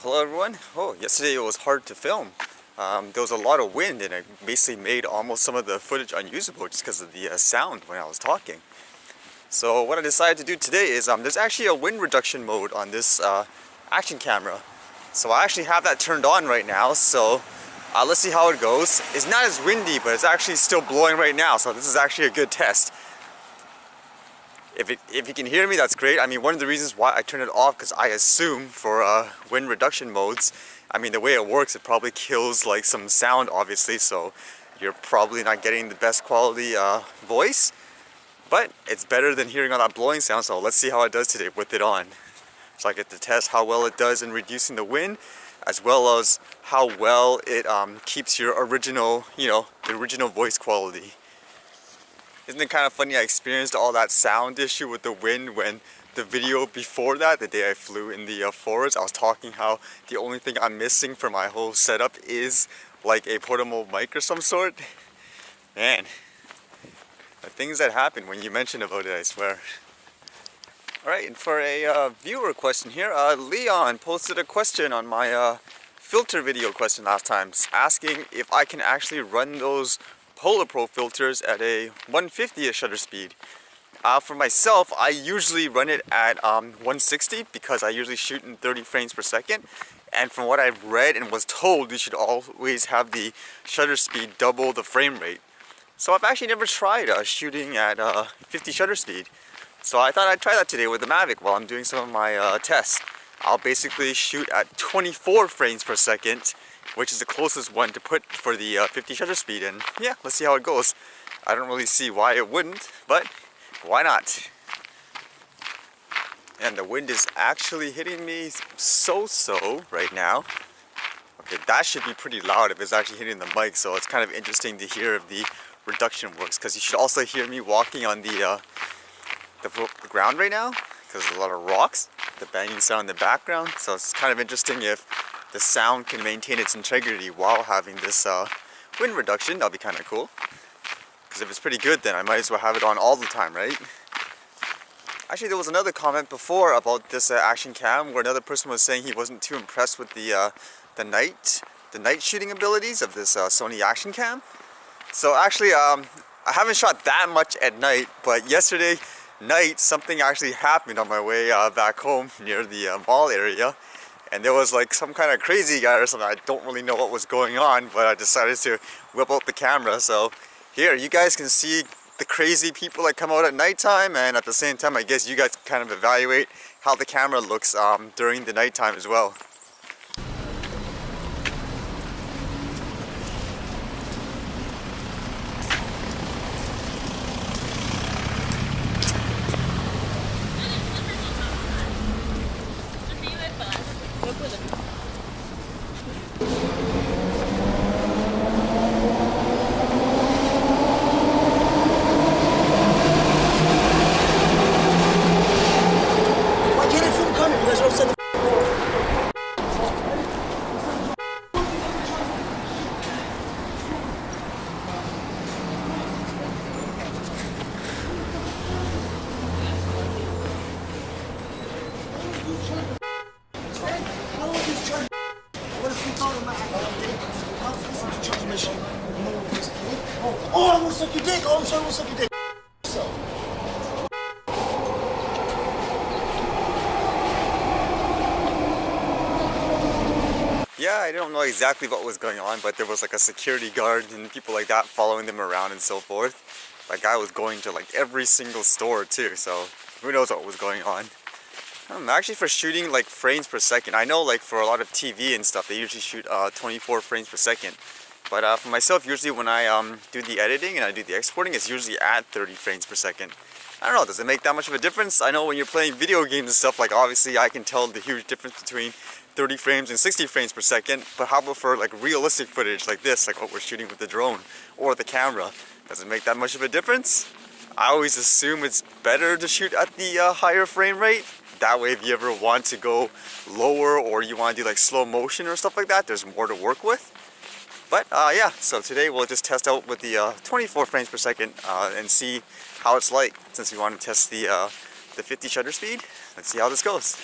Hello everyone. Yesterday it was hard to film. There was a lot of wind and it basically made almost some of the footage unusable just because of the sound when I was talking. So what I decided to do today is there's actually a wind reduction mode on this action camera. So I actually have that turned on right now, so let's see how it goes. It's not as windy, but it's actually still blowing right now, so this is actually a good test. If you can hear me, that's great. I mean, one of the reasons why I turned it off, because I assume for wind reduction modes, I mean, the way it works, it probably kills like some sound, obviously, so you're probably not getting the best quality voice. But it's better than hearing all that blowing sound, so let's see how it does today with it on. So I get to test how well it does in reducing the wind, as well as how well it keeps your original, the original voice quality. Isn't it kind of funny I experienced all that sound issue with the wind when the video before that, the day I flew in the forest, I was talking how the only thing I'm missing for my whole setup is like a portable mic or some sort. Man, the things that happen when you mention about it, I swear. Alright, and for a viewer question here, Leon posted a question on my filter video question last time, asking if I can actually run those Polar Pro filters at a 150th shutter speed. For myself, I usually run it at 160 because I usually shoot in 30 frames per second. And from what I've read and was told, you should always have the shutter speed double the frame rate. So I've actually never tried shooting at 50 shutter speed. So I thought I'd try that today with the Mavic while I'm doing some of my tests. I'll basically shoot at 24 frames per second, which is the closest one to put for the 50 shutter speed, and yeah, let's see how it goes. I don't really see why it wouldn't, but why not? And the wind is actually hitting me so right now. Okay, that should be pretty loud if it's actually hitting the mic, so it's kind of interesting to hear if the reduction works, because you should also hear me walking on the ground right now, because there's a lot of rocks, the banging sound in the background, so it's kind of interesting if the sound can maintain its integrity while having this wind reduction. That'll be kind of cool. Because if it's pretty good, then I might as well have it on all the time, right? Actually, there was another comment before about this action cam where another person was saying he wasn't too impressed with the night shooting abilities of this Sony action cam. So actually, I haven't shot that much at night, but yesterday night something actually happened on my way back home near the mall area. And there was like some kind of crazy guy or something. I don't really know what was going on, but I decided to whip out the camera. So here, you guys can see the crazy people that come out at nighttime, and at the same time, I guess you guys can kind of evaluate how the camera looks during the nighttime as well. Oh, I almost suck your dick. Oh, I'm sorry, I almost suck your dick. Yeah, I don't know exactly what was going on, but there was like a security guard and people like that following them around and so forth. That guy was going to like every single store too, so who knows what was going on. Actually, for shooting like frames per second, I know like for a lot of TV and stuff, they usually shoot 24 frames per second. But for myself, usually when I do the editing and I do the exporting, it's usually at 30 frames per second. I don't know, does it make that much of a difference? I know when you're playing video games and stuff, like obviously I can tell the huge difference between 30 frames and 60 frames per second, but how about for like realistic footage like this, like what we're shooting with the drone or the camera? Does it make that much of a difference? I always assume it's better to shoot at the higher frame rate. That way, if you ever want to go lower or you want to do like slow motion or stuff like that, there's more to work with. But yeah, so today we'll just test out with the 24 frames per second and see how it's like, since we want to test the 50 shutter speed. Let's see how this goes.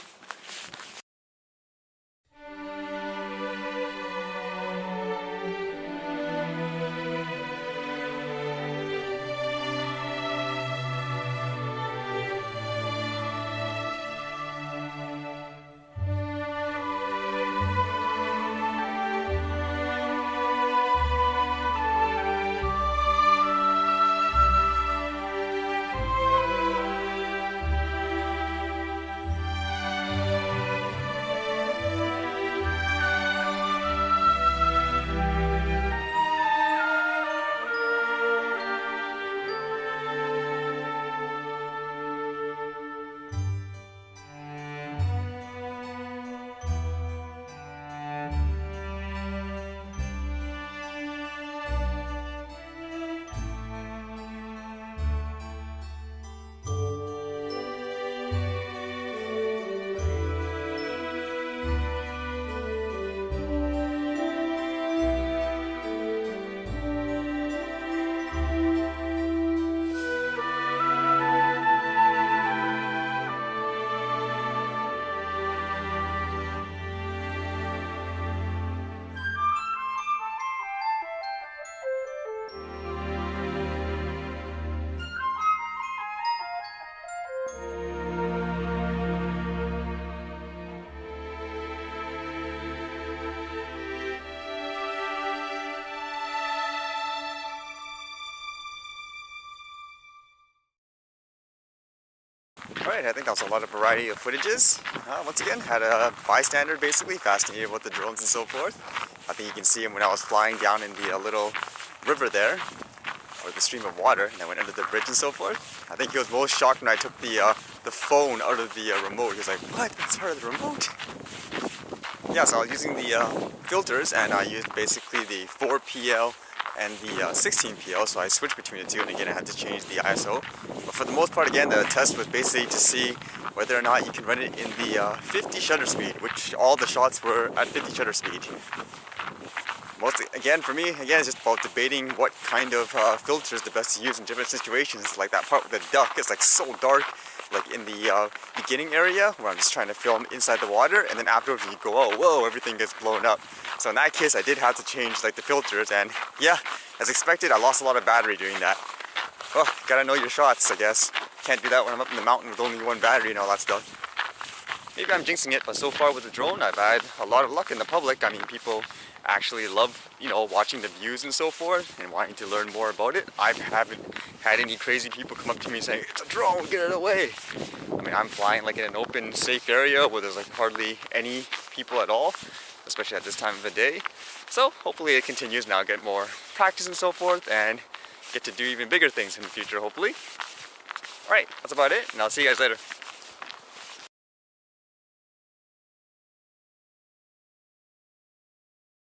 Alright, I think that was a lot of variety of footages. Once again, had a bystander basically, fascinated about the drones and so forth. I think you can see him when I was flying down in the little river there, or the stream of water, and I went under the bridge and so forth. I think he was most shocked when I took the phone out of the remote. He was like, "What? That's part of the remote?" Yeah, so I was using the filters, and I used basically the 4PL and the 16PL, so I switched between the two, and again I had to change the ISO. But for the most part, again, the test was basically to see whether or not you can run it in the 50 shutter speed, which all the shots were at 50 shutter speed. Mostly, again, for me, it's just about debating what kind of filter is the best to use in different situations. Like that part with the duck is like so dark, like in the beginning area where I'm just trying to film inside the water, and then afterwards you go, oh, whoa, everything gets blown up. So in that case, I did have to change like the filters, and yeah, as expected, I lost a lot of battery doing that. Oh, gotta know your shots, I guess. Can't do that when I'm up in the mountain with only one battery and all that stuff. Maybe I'm jinxing it, but so far with the drone, I've had a lot of luck in the public. I mean, people actually love, watching the views and so forth and wanting to learn more about it. I haven't had any crazy people come up to me saying, "It's a drone, get it away." I mean, I'm flying like in an open, safe area where there's like hardly any people at all, especially at this time of the day. So hopefully it continues now, get more practice and so forth, and get to do even bigger things in the future, hopefully. Alright, that's about it, and I'll see you guys later.